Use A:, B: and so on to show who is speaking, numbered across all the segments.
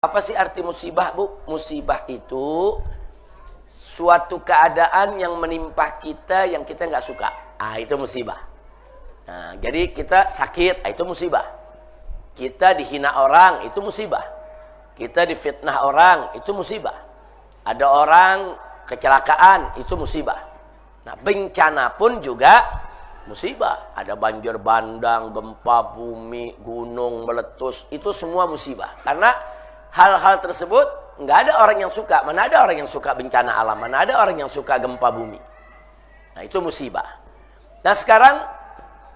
A: Apa sih arti musibah, Bu? Musibah itu suatu keadaan yang menimpa kita yang kita nggak suka. Itu musibah. Nah, jadi kita sakit, itu musibah. Kita dihina orang, itu musibah. Kita difitnah orang, itu musibah. Ada orang kecelakaan, itu musibah. Nah, bencana pun juga musibah. Ada banjir bandang, gempa bumi, gunung meletus, itu semua musibah. Karena hal-hal tersebut nggak ada orang yang suka. Mana ada orang yang suka bencana alam? Mana ada orang yang suka gempa bumi? Nah, itu musibah. Nah, sekarang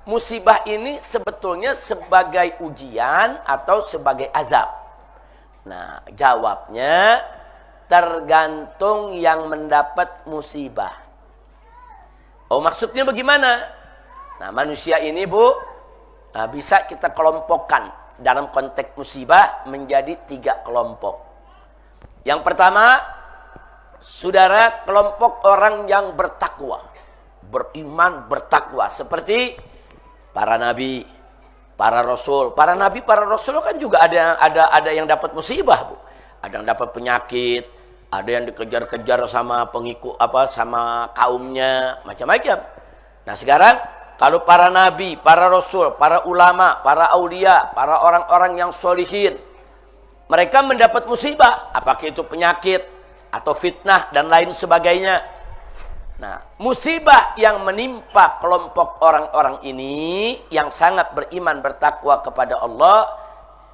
A: musibah ini sebetulnya sebagai ujian atau sebagai azab. Nah, jawabnya tergantung yang mendapat musibah. Oh, maksudnya bagaimana? Nah, manusia ini, Bu, bisa kita kelompokkan dalam konteks musibah menjadi 3 kelompok. Yang pertama, saudara, kelompok orang yang bertakwa, beriman, bertakwa, seperti para nabi, para rasul. Para nabi, para rasul kan juga ada yang dapat musibah, Bu. Ada yang dapat penyakit, ada yang dikejar-kejar sama pengikut sama kaumnya, macam-macam. Nah, sekarang kalau para nabi, para rasul, para ulama, para aulia, para orang-orang yang solihin, mereka mendapat musibah, apakah itu penyakit atau fitnah dan lain sebagainya. Nah, musibah yang menimpa kelompok orang-orang ini yang sangat beriman, bertakwa kepada Allah,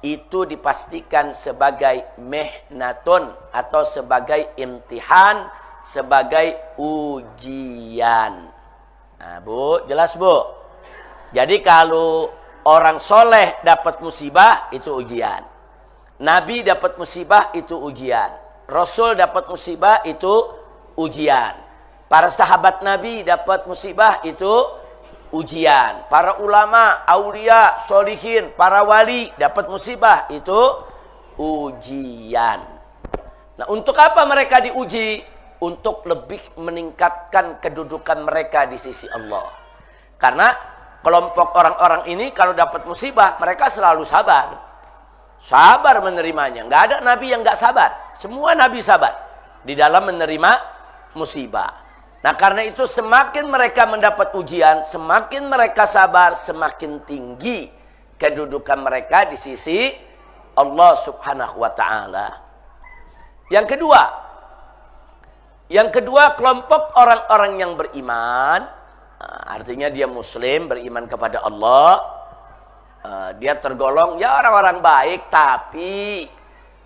A: itu dipastikan sebagai mihnatun atau sebagai imtihan, sebagai ujian. Nah, Bu, jelas, Bu? Jadi kalau orang soleh dapat musibah, itu ujian. Nabi dapat musibah, itu ujian. Rasul dapat musibah, itu ujian. Para sahabat Nabi dapat musibah, itu ujian. Para ulama, aulia, solihin, para wali dapat musibah, itu ujian. Nah, untuk apa mereka diuji? Untuk lebih meningkatkan kedudukan mereka di sisi Allah. Karena kelompok orang-orang ini kalau dapat musibah, mereka selalu sabar. Sabar menerimanya. Nggak ada nabi yang nggak sabar. Semua nabi sabar di dalam menerima musibah. Nah, karena itu semakin mereka mendapat ujian, semakin mereka sabar, semakin tinggi kedudukan mereka di sisi Allah Subhanahu wa Ta'ala. Yang kedua, kelompok orang-orang yang beriman, artinya dia muslim, beriman kepada Allah, dia tergolong ya orang-orang baik, tapi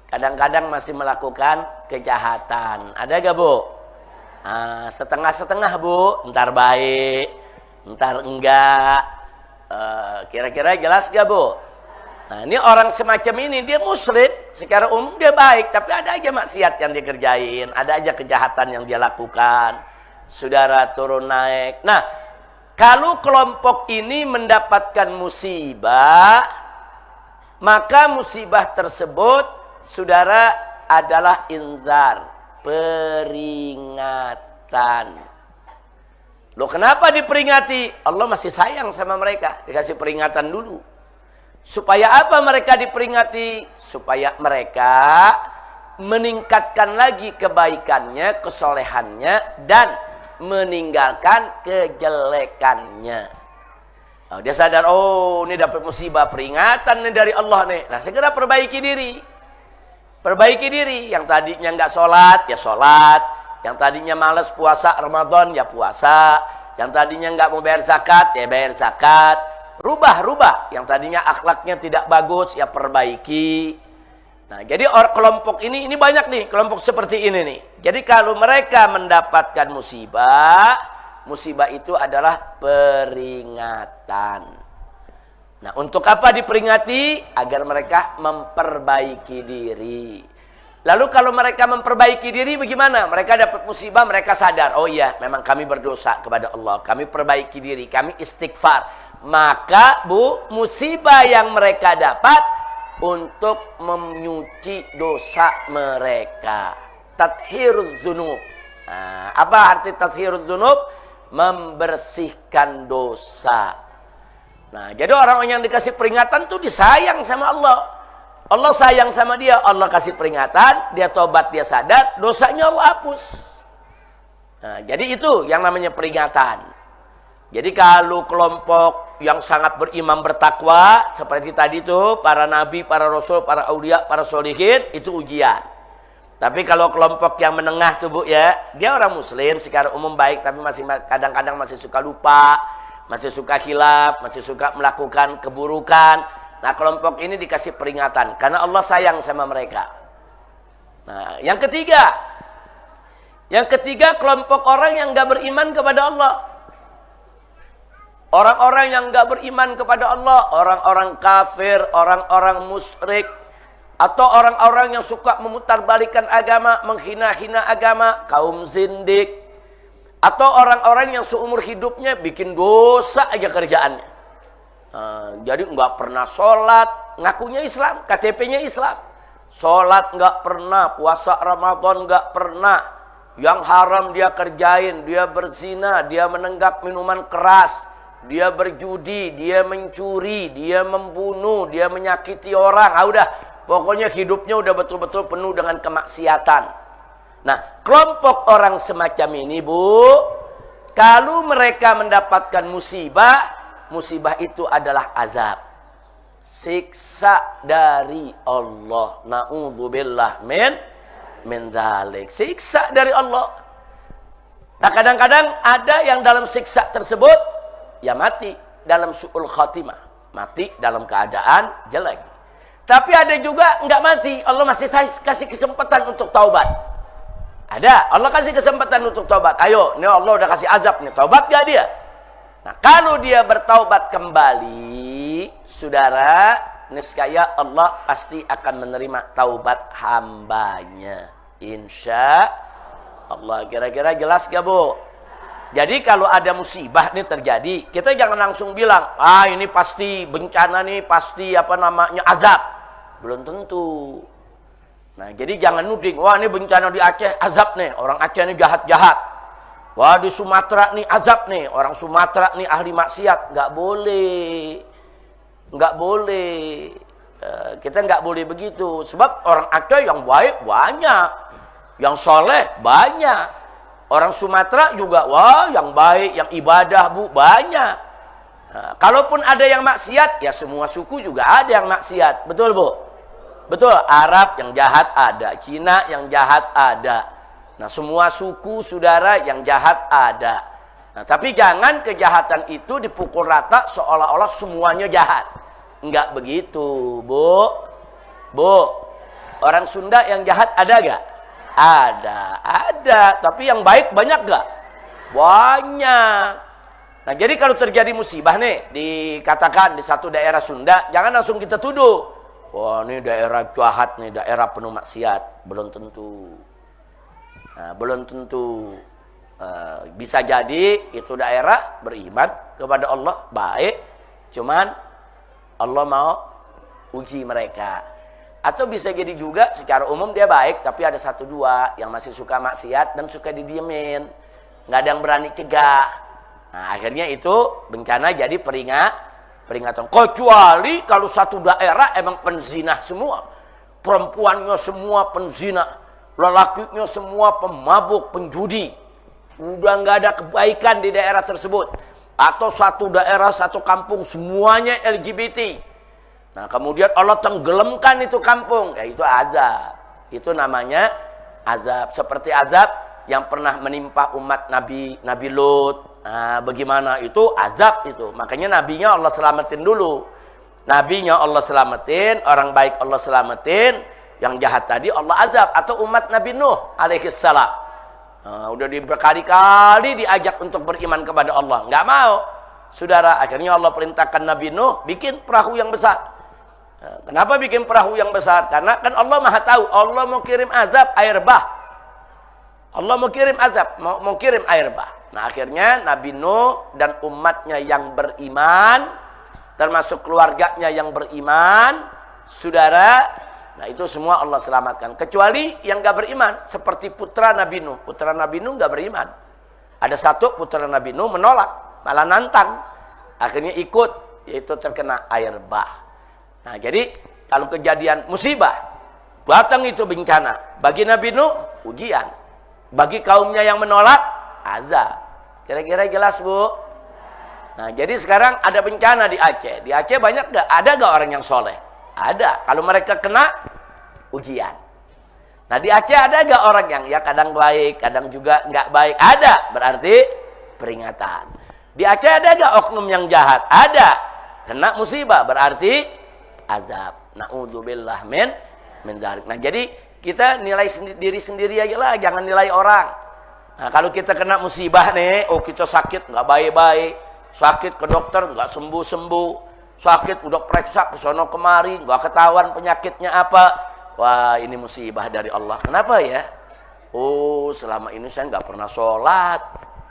A: kadang-kadang masih melakukan kejahatan. Ada gak, Bu? Setengah-setengah, Bu. Ntar baik, ntar enggak. Kira-kira jelas gak, Bu? Nah, ini orang semacam ini, dia muslim, secara umum dia baik, tapi ada aja maksiat yang dikerjain, ada aja kejahatan yang dia lakukan. Saudara, turun naik. Nah, kalau kelompok ini mendapatkan musibah, maka musibah tersebut, saudara, adalah inzar, peringatan. Loh, kenapa diperingati? Allah masih sayang sama mereka, dikasih peringatan dulu. Supaya apa mereka diperingati? Supaya mereka meningkatkan lagi kebaikannya, kesolehannya, dan meninggalkan kejelekannya. Dia sadar, oh ini dapat musibah, peringatan nih dari Allah nih. Nah, segera perbaiki diri. Perbaiki diri. Yang tadinya nggak sholat, ya sholat. Yang tadinya malas puasa Ramadan, ya puasa. Yang tadinya nggak mau bayar zakat, ya bayar zakat. Rubah. Yang tadinya akhlaknya tidak bagus, ya perbaiki. Nah, jadi kelompok ini banyak nih, kelompok seperti ini nih. Jadi kalau mereka mendapatkan musibah, musibah itu adalah peringatan. Nah, untuk apa diperingati? Agar mereka memperbaiki diri. Lalu kalau mereka memperbaiki diri bagaimana? Mereka dapat musibah, mereka sadar, oh iya, memang kami berdosa kepada Allah. Kami perbaiki diri, kami istighfar. Maka, Bu, musibah yang mereka dapat untuk menyuci dosa mereka. Tathhiruz dzunub. Nah, apa arti tathhiruz dzunub? Membersihkan dosa. Nah, jadi orang yang dikasih peringatan tuh disayang sama Allah. Allah sayang sama dia, Allah kasih peringatan, dia tobat, dia sadar, dosanya Allah hapus. Nah, jadi itu yang namanya peringatan. Jadi kalau kelompok yang sangat beriman bertakwa, seperti tadi itu, para nabi, para rasul, para aulia, para solihin, itu ujian. Tapi kalau kelompok yang menengah tuh Bu ya, dia orang muslim secara umum baik, tapi masih kadang-kadang masih suka lupa, masih suka khilaf, masih suka melakukan keburukan. Nah, kelompok ini dikasih peringatan karena Allah sayang sama mereka. Nah, yang ketiga kelompok orang yang enggak beriman kepada Allah. Orang-orang yang enggak beriman kepada Allah, orang-orang kafir, orang-orang musyrik, atau orang-orang yang suka memutarbalikkan agama, menghina-hina agama, kaum zindik, atau orang-orang yang seumur hidupnya bikin dosa aja kerjaannya. Jadi nggak pernah sholat, ngakunya Islam, KTP-nya Islam. Sholat nggak pernah, puasa Ramadan nggak pernah. Yang haram dia kerjain, dia berzina, dia menenggak minuman keras, dia berjudi, dia mencuri, dia membunuh, dia menyakiti orang. Udah, pokoknya hidupnya udah betul-betul penuh dengan kemaksiatan. Nah, kelompok orang semacam ini Bu, kalau mereka mendapatkan musibah, musibah itu adalah azab. Siksa dari Allah. Na'udzubillah min dzalik. Siksa dari Allah. Nah, kadang-kadang ada yang dalam siksa tersebut ya mati dalam su'ul khatimah, mati dalam keadaan jelek. Tapi ada juga enggak mati, Allah masih kasih kesempatan untuk taubat. Ada, Allah kasih kesempatan untuk taubat. Ayo, ini Allah udah kasih azab nih, taubat gak dia? Nah, kalau dia bertaubat kembali, saudara, niscaya Allah pasti akan menerima taubat hambanya. Insya Allah. Kira-kira jelas gak Bu? Jadi kalau ada musibah nih terjadi, kita jangan langsung bilang, ini pasti bencana nih, pasti azab. Belum tentu. Nah, jadi jangan nuding, wah ini bencana di Aceh, azab nih, orang Aceh ini jahat-jahat. Wah di Sumatera nih azab nih, orang Sumatera nih ahli maksiat. Nggak boleh. Nggak boleh. Kita nggak boleh begitu. Sebab orang Aceh yang baik banyak. Yang soleh banyak. Orang Sumatera juga, wah yang baik, yang ibadah Bu, banyak. Nah, kalaupun ada yang maksiat, ya semua suku juga ada yang maksiat. Betul Bu? Betul, Arab yang jahat ada, Cina yang jahat ada. Nah, semua suku saudara yang jahat ada. Nah, tapi jangan kejahatan itu dipukul rata seolah-olah semuanya jahat. Enggak begitu, Bu. Bu, orang Sunda yang jahat ada gak? Ada. Tapi yang baik banyak gak? Banyak. Nah, jadi kalau terjadi musibah nih, dikatakan di satu daerah Sunda, jangan langsung kita tuduh. Wah, ini daerah jahat nih, daerah penuh maksiat. Belum tentu. Nah, belum tentu. Bisa jadi itu daerah beriman kepada Allah, baik. Cuman Allah mau uji mereka. Atau bisa jadi juga secara umum dia baik, tapi ada satu dua yang masih suka maksiat dan suka didiemin. Nggak ada yang berani cegah. Nah, akhirnya itu bencana jadi peringatan. Kecuali kalau satu daerah emang penzina semua. Perempuannya semua penzina. Lelakinya semua pemabuk, penjudi. Udah nggak ada kebaikan di daerah tersebut. Atau satu daerah, satu kampung semuanya LGBT. Nah, kemudian Allah tenggelamkan itu kampung. Ya itu azab. Itu namanya azab. Seperti azab yang pernah menimpa umat Nabi Lut. Nah, bagaimana itu azab itu. Makanya nabinya Allah selamatin dulu. Nabinya Allah selamatin, orang baik Allah selamatin, yang jahat tadi Allah azab. Atau umat Nabi Nuh alaihissalam. Nah, udah berkali-kali diajak untuk beriman kepada Allah, nggak mau. Saudara, akhirnya Allah perintahkan Nabi Nuh bikin perahu yang besar. Nah, kenapa bikin perahu yang besar? Karena kan Allah Maha tahu, Allah mau kirim azab air bah. Allah mau kirim azab, mau kirim air bah. Nah, akhirnya Nabi Nuh dan umatnya yang beriman, termasuk keluarganya yang beriman, saudara, nah itu semua Allah selamatkan. Kecuali yang gak beriman, seperti putra Nabi Nuh. Putra Nabi Nuh gak beriman. Ada satu putra Nabi Nuh menolak, malah nantang. Akhirnya ikut, yaitu terkena air bah. Nah, jadi kalau kejadian musibah, datang itu bencana. Bagi Nabi Nuh, ujian. Bagi kaumnya yang menolak, azab. Kira-kira jelas, Bu? Nah, jadi sekarang ada bencana di Aceh. Di Aceh banyak gak? Ada gak orang yang soleh? Ada. Kalau mereka kena, ujian. Nah, di Aceh ada gak orang yang ya kadang baik, kadang juga nggak baik? Ada. Berarti peringatan. Di Aceh ada gak oknum yang jahat? Ada. Kena musibah. Berarti azab. Na'udzubillah min dzalik. Nah, jadi kita nilai diri sendiri aja lah. Jangan nilai orang. Nah, kalau kita kena musibah nih, oh kita sakit, nggak baik-baik. Sakit ke dokter, nggak sembuh-sembuh. Sakit, udah periksa ke sono kemari, nggak ketahuan penyakitnya apa. Wah, ini musibah dari Allah. Kenapa ya? Oh, selama ini saya nggak pernah sholat,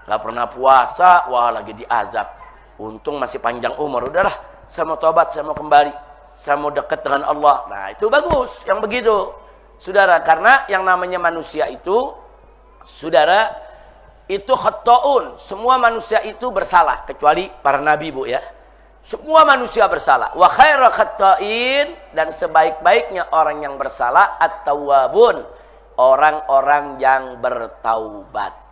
A: nggak pernah puasa. Wah, lagi diazab. Untung masih panjang umur. Udahlah, saya mau tobat, saya mau kembali. Saya mau dekat dengan Allah. Nah, itu bagus, yang begitu. Saudara, karena yang namanya manusia itu, saudara, itu khata'un. Semua manusia itu bersalah. Kecuali para nabi, Bu, ya. Semua manusia bersalah. Wa khairu khata'in. Dan sebaik-baiknya orang yang bersalah, at-tawwabun. Orang-orang yang bertaubat.